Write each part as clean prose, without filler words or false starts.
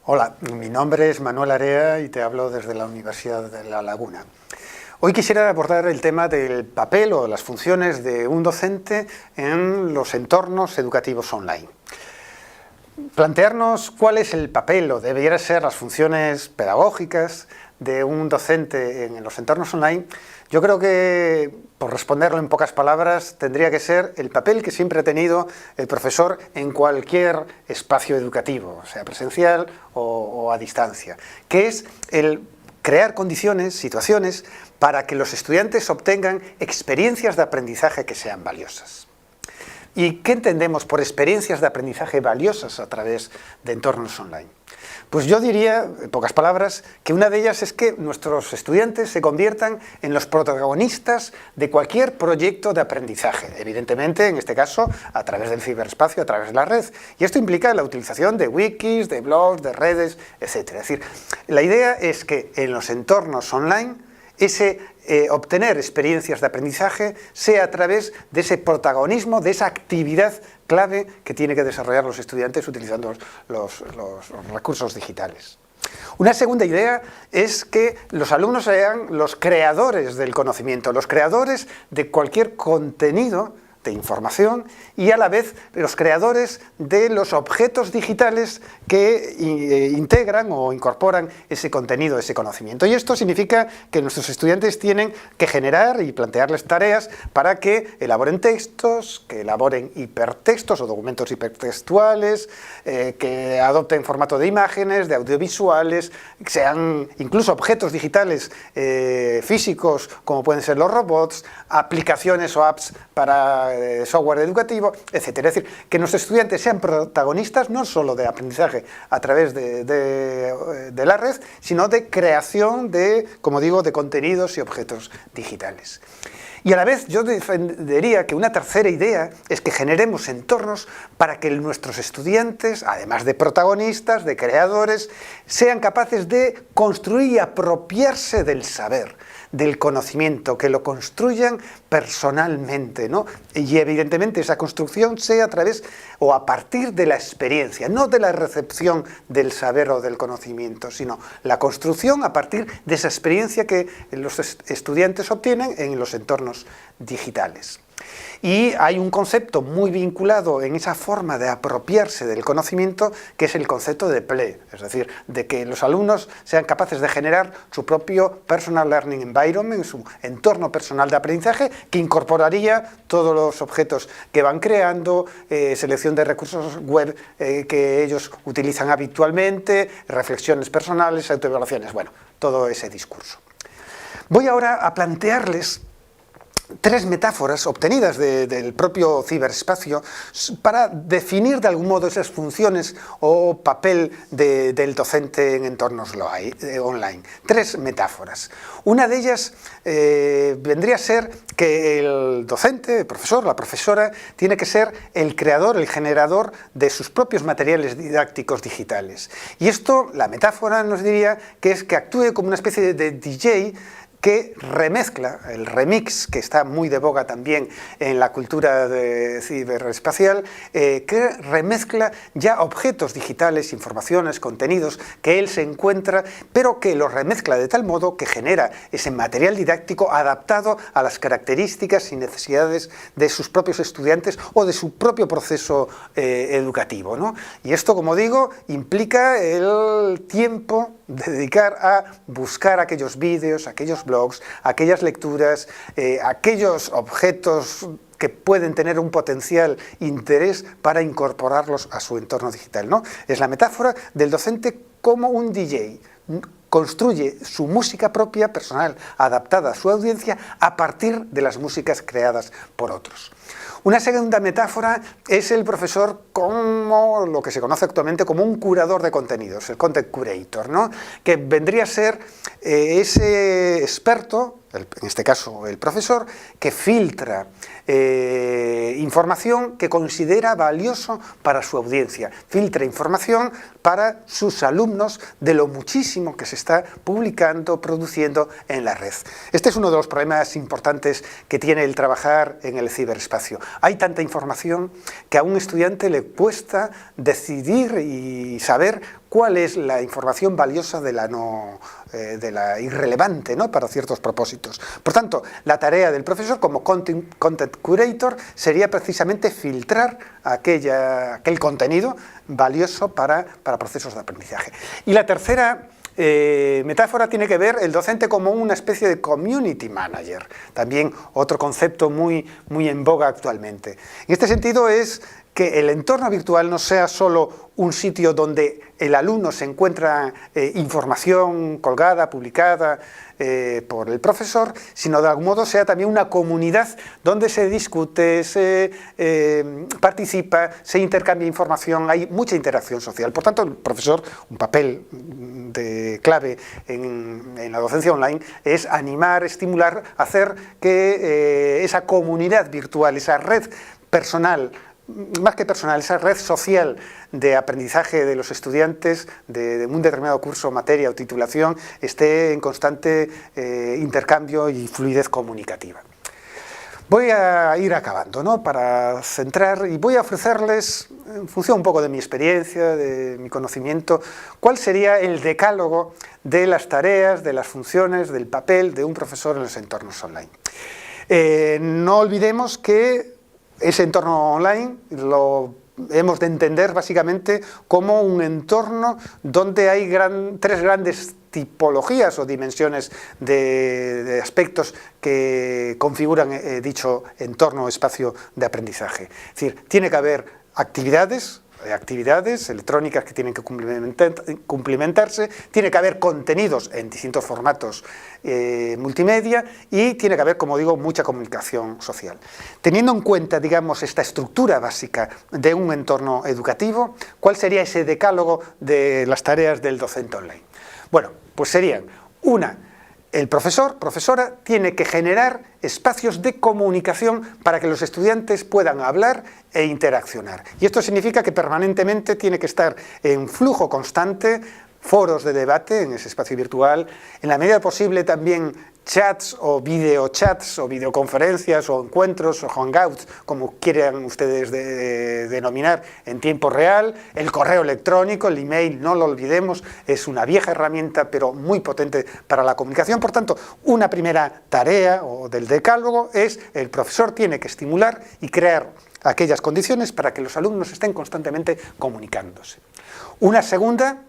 Hola, mi nombre es Manuel Area y te hablo desde la Universidad de La Laguna. Hoy quisiera abordar el tema del papel o las funciones de un docente en los entornos educativos online. Plantearnos cuál es el papel o deberían ser las funciones pedagógicas de un docente en los entornos online, yo creo que, por responderlo en pocas palabras, tendría que ser el papel que siempre ha tenido el profesor en cualquier espacio educativo, sea presencial o a distancia, que es el crear condiciones, situaciones, para que los estudiantes obtengan experiencias de aprendizaje que sean valiosas. ¿Y qué entendemos por experiencias de aprendizaje valiosas a través de entornos online? Pues yo diría, en pocas palabras, que una de ellas es que nuestros estudiantes se conviertan en los protagonistas de cualquier proyecto de aprendizaje, evidentemente, en este caso, a través del ciberespacio, a través de la red. Y esto implica la utilización de wikis, de blogs, de redes, etc. Es decir, la idea es que en los entornos online obtener experiencias de aprendizaje sea a través de ese protagonismo, de esa actividad clave que tienen que desarrollar los estudiantes utilizando los recursos digitales. Una segunda idea es que los alumnos sean los creadores del conocimiento, los creadores de cualquier contenido de información y a la vez los creadores de los objetos digitales que integran o incorporan ese contenido, ese conocimiento. Y esto significa que nuestros estudiantes tienen que generar y plantearles tareas para que elaboren textos, que elaboren hipertextos o documentos hipertextuales, que adopten formato de imágenes, de audiovisuales, que sean incluso objetos digitales físicos, como pueden ser los robots, aplicaciones o apps para software educativo, etc. Es decir, que nuestros estudiantes sean protagonistas no solo de aprendizaje a través de la red, sino de creación de, como digo, de contenidos y objetos digitales. Y a la vez yo defendería que una tercera idea es que generemos entornos para que nuestros estudiantes, además de protagonistas, de creadores, sean capaces de construir y apropiarse del saber, del conocimiento, que lo construyan personalmente, ¿no? Y evidentemente esa construcción sea a través o a partir de la experiencia, no de la recepción del saber o del conocimiento, sino la construcción a partir de esa experiencia que los estudiantes obtienen en los entornos digitales. Y hay un concepto muy vinculado en esa forma de apropiarse del conocimiento, que es el concepto de PLE, es decir, de que los alumnos sean capaces de generar su propio Personal Learning Environment, su entorno personal de aprendizaje, que incorporaría todos los objetos que van creando, selección de recursos web que ellos utilizan habitualmente, reflexiones personales, autoevaluaciones, bueno, todo ese discurso. Voy ahora a plantearles tres metáforas obtenidas del propio ciberespacio para definir de algún modo esas funciones o papel del docente en entornos online. Tres metáforas. Una de ellas vendría a ser que el docente, el profesor, la profesora, tiene que ser el creador, el generador de sus propios materiales didácticos digitales. Y esto, la metáfora nos diría que es que actúe como una especie de DJ que remezcla, el remix, que está muy de boga también en la cultura ciberespacial, que remezcla ya objetos digitales, informaciones, contenidos que él se encuentra, pero que los remezcla de tal modo que genera ese material didáctico adaptado a las características y necesidades de sus propios estudiantes o de su propio proceso educativo, ¿no? Y esto, como digo, implica el tiempo de dedicar a buscar aquellos vídeos, aquellos blogs, aquellas lecturas, aquellos objetos que pueden tener un potencial interés para incorporarlos a su entorno digital, ¿no? Es la metáfora del docente como un DJ. Construye su música propia, personal, adaptada a su audiencia, a partir de las músicas creadas por otros. Una segunda metáfora es el profesor como lo que se conoce actualmente como un curador de contenidos, el content curator, ¿no? Que vendría a ser ese experto, en este caso el profesor, que filtra información que considera valioso para su audiencia, filtra información para sus alumnos de lo muchísimo que se está publicando, produciendo en la red. Este es uno de los problemas importantes que tiene el trabajar en el ciberespacio. Hay tanta información que a un estudiante le cuesta decidir y saber cuál es la información valiosa de la irrelevante, ¿no?, para ciertos propósitos. Por tanto, la tarea del profesor como content curator sería precisamente filtrar aquel contenido valioso para procesos de aprendizaje. Y la tercera metáfora tiene que ver el docente como una especie de community manager, también otro concepto muy en boga actualmente. En este sentido es que el entorno virtual no sea solo un sitio donde el alumno se encuentra información colgada, publicada por el profesor, sino de algún modo sea también una comunidad donde se discute, se participa, se intercambia información, hay mucha interacción social. Por tanto, el profesor, un papel clave en la docencia online es animar, estimular, hacer que esa comunidad virtual, esa red personal, más que personal, esa red social de aprendizaje de los estudiantes de un determinado curso, materia o titulación esté en constante intercambio y fluidez comunicativa. Voy a ir acabando, ¿no?, para centrar, y voy a ofrecerles, en función un poco de mi experiencia, de mi conocimiento, cuál sería el decálogo de las tareas, de las funciones, del papel de un profesor en los entornos online. No olvidemos que ese entorno online lo hemos de entender básicamente como un entorno donde hay tres grandes tipologías o dimensiones de aspectos que configuran dicho entorno o espacio de aprendizaje. Es decir, tiene que haber actividades electrónicas que tienen que cumplimentarse, tiene que haber contenidos en distintos formatos multimedia y tiene que haber, como digo, mucha comunicación social. Teniendo en cuenta, digamos, esta estructura básica de un entorno educativo, ¿cuál sería ese decálogo de las tareas del docente online? Bueno, pues serían el profesor, profesora, tiene que generar espacios de comunicación para que los estudiantes puedan hablar e interaccionar. Y esto significa que permanentemente tiene que estar en flujo constante, foros de debate en ese espacio virtual, en la medida posible también chats o videochats o videoconferencias o encuentros o hangouts, como quieran ustedes denominar, en tiempo real. El correo electrónico, el email, no lo olvidemos, es una vieja herramienta pero muy potente para la comunicación. Por tanto, una primera tarea o del decálogo es el profesor tiene que estimular y crear aquellas condiciones para que los alumnos estén constantemente comunicándose. Una segunda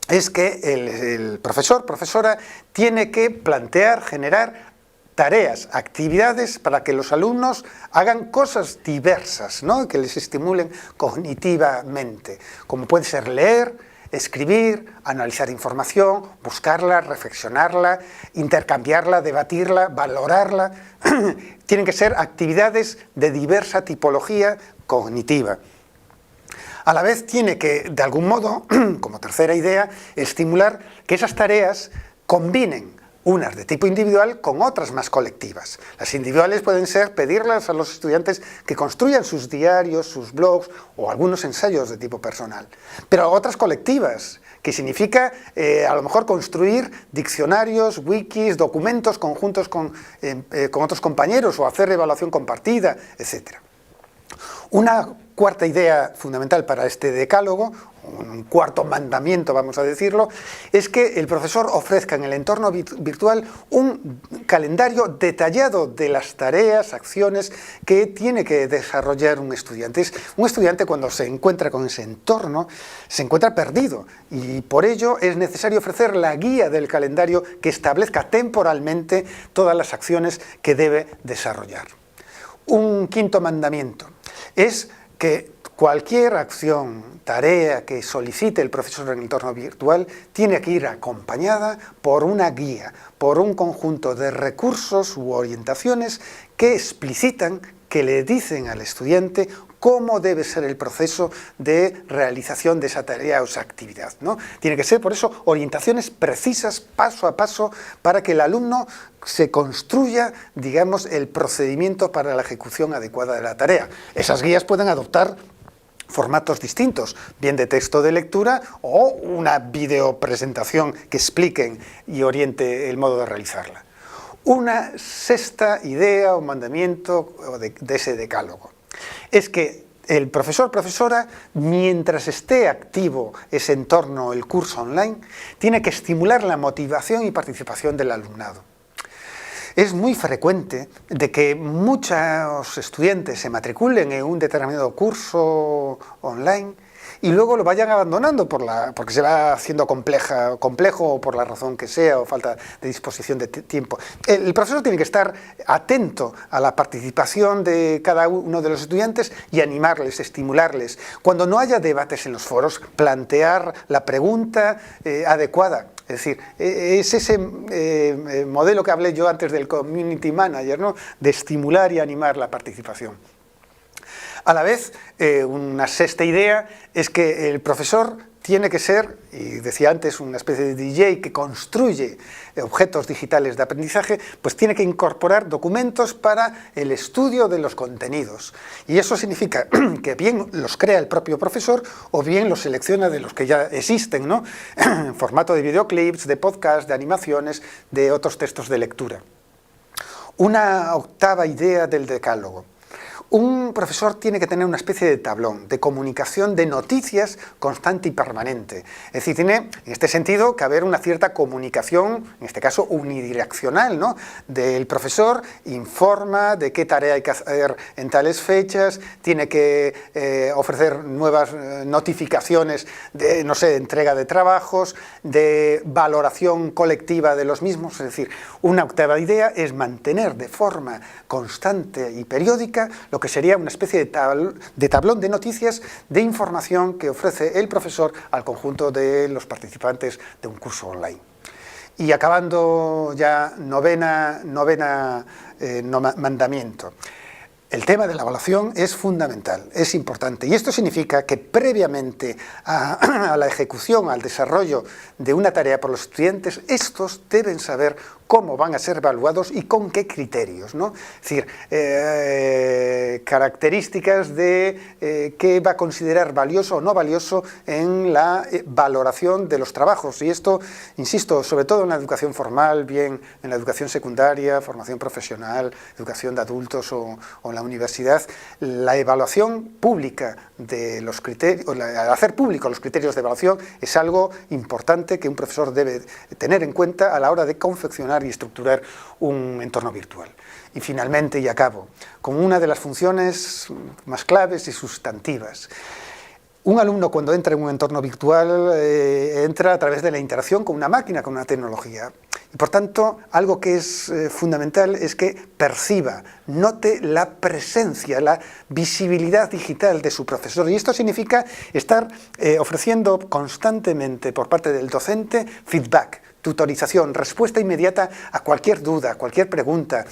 es que el profesor, profesora, tiene que plantear, generar tareas, actividades para que los alumnos hagan cosas diversas, ¿no?, que les estimulen cognitivamente, como puede ser leer, escribir, analizar información, buscarla, reflexionarla, intercambiarla, debatirla, valorarla. Tienen que ser actividades de diversa tipología cognitiva. A la vez tiene que, de algún modo, como tercera idea, estimular que esas tareas combinen unas de tipo individual con otras más colectivas. Las individuales pueden ser pedirlas a los estudiantes que construyan sus diarios, sus blogs o algunos ensayos de tipo personal. Pero otras colectivas, que significa a lo mejor construir diccionarios, wikis, documentos conjuntos con otros compañeros o hacer evaluación compartida, etc. Una cuarta idea fundamental para este decálogo, un cuarto mandamiento, vamos a decirlo, es que el profesor ofrezca en el entorno virtual un calendario detallado de las tareas, acciones que tiene que desarrollar un estudiante. Un estudiante, cuando se encuentra con ese entorno, se encuentra perdido, y por ello es necesario ofrecer la guía del calendario que establezca temporalmente todas las acciones que debe desarrollar. Un quinto mandamiento es que cualquier acción, tarea que solicite el profesor en el entorno virtual tiene que ir acompañada por una guía, por un conjunto de recursos u orientaciones que explicitan, que le dicen al estudiante cómo debe ser el proceso de realización de esa tarea o esa actividad, ¿no? Tiene que ser, por eso, orientaciones precisas, paso a paso, para que el alumno se construya, digamos, el procedimiento para la ejecución adecuada de la tarea. Esas guías pueden adoptar formatos distintos, bien de texto de lectura o una videopresentación que expliquen y oriente el modo de realizarla. Una sexta idea o mandamiento de ese decálogo es que el profesor, profesora, mientras esté activo ese entorno, el curso online, tiene que estimular la motivación y participación del alumnado. Es muy frecuente de que muchos estudiantes se matriculen en un determinado curso online y luego lo vayan abandonando porque se va haciendo complejo o por la razón que sea, o falta de disposición de tiempo. El profesor tiene que estar atento a la participación de cada uno de los estudiantes y animarles, estimularles. Cuando no haya debates en los foros, plantear la pregunta adecuada. Es decir, es ese modelo que hablé yo antes del community manager, ¿no? De estimular y animar la participación. A la vez, una sexta idea es que el profesor tiene que ser, y decía antes, una especie de DJ que construye objetos digitales de aprendizaje, pues tiene que incorporar documentos para el estudio de los contenidos. Y eso significa que bien los crea el propio profesor o bien los selecciona de los que ya existen, ¿no? En formato de videoclips, de podcast, de animaciones, de otros textos de lectura. Una octava idea del decálogo. Un profesor tiene que tener una especie de tablón de comunicación de noticias constante y permanente. Es decir, tiene en este sentido que haber una cierta comunicación, en este caso unidireccional, ¿no? Del profesor informa de qué tarea hay que hacer en tales fechas, tiene que ofrecer nuevas notificaciones de, no sé, entrega de trabajos, de valoración colectiva de los mismos. Es decir, una octava idea es mantener de forma constante y periódica lo que sería una especie de tablón de noticias, de información que ofrece el profesor al conjunto de los participantes de un curso online. Y acabando ya novena mandamiento. El tema de la evaluación es fundamental, es importante, y esto significa que previamente a la ejecución, al desarrollo de una tarea por los estudiantes, estos deben saber cómo van a ser evaluados y con qué criterios, ¿no? Es decir, características de qué va a considerar valioso o no valioso en la valoración de los trabajos. Y esto, insisto, sobre todo en la educación formal, bien en la educación secundaria, formación profesional, educación de adultos o en la universidad, la evaluación pública de los criterios, al hacer públicos los criterios de evaluación es algo importante que un profesor debe tener en cuenta a la hora de confeccionar y estructurar un entorno virtual. Y finalmente, y acabo, con una de las funciones más claves y sustantivas. Un alumno cuando entra en un entorno virtual entra a través de la interacción con una máquina, con una tecnología. Y por tanto, algo que es fundamental es que perciba, note la presencia, la visibilidad digital de su profesor. Y esto significa estar ofreciendo constantemente por parte del docente feedback, tutorización, respuesta inmediata a cualquier duda, a cualquier pregunta,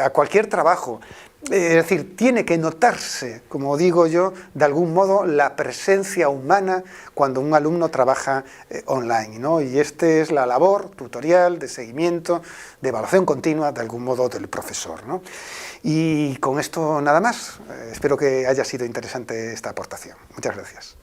a cualquier trabajo. Es decir, tiene que notarse, como digo yo, de algún modo la presencia humana cuando un alumno trabaja online, ¿no? Y esta es la labor tutorial, de seguimiento, de evaluación continua, de algún modo, del profesor, ¿no? Y con esto nada más. Espero que haya sido interesante esta aportación. Muchas gracias.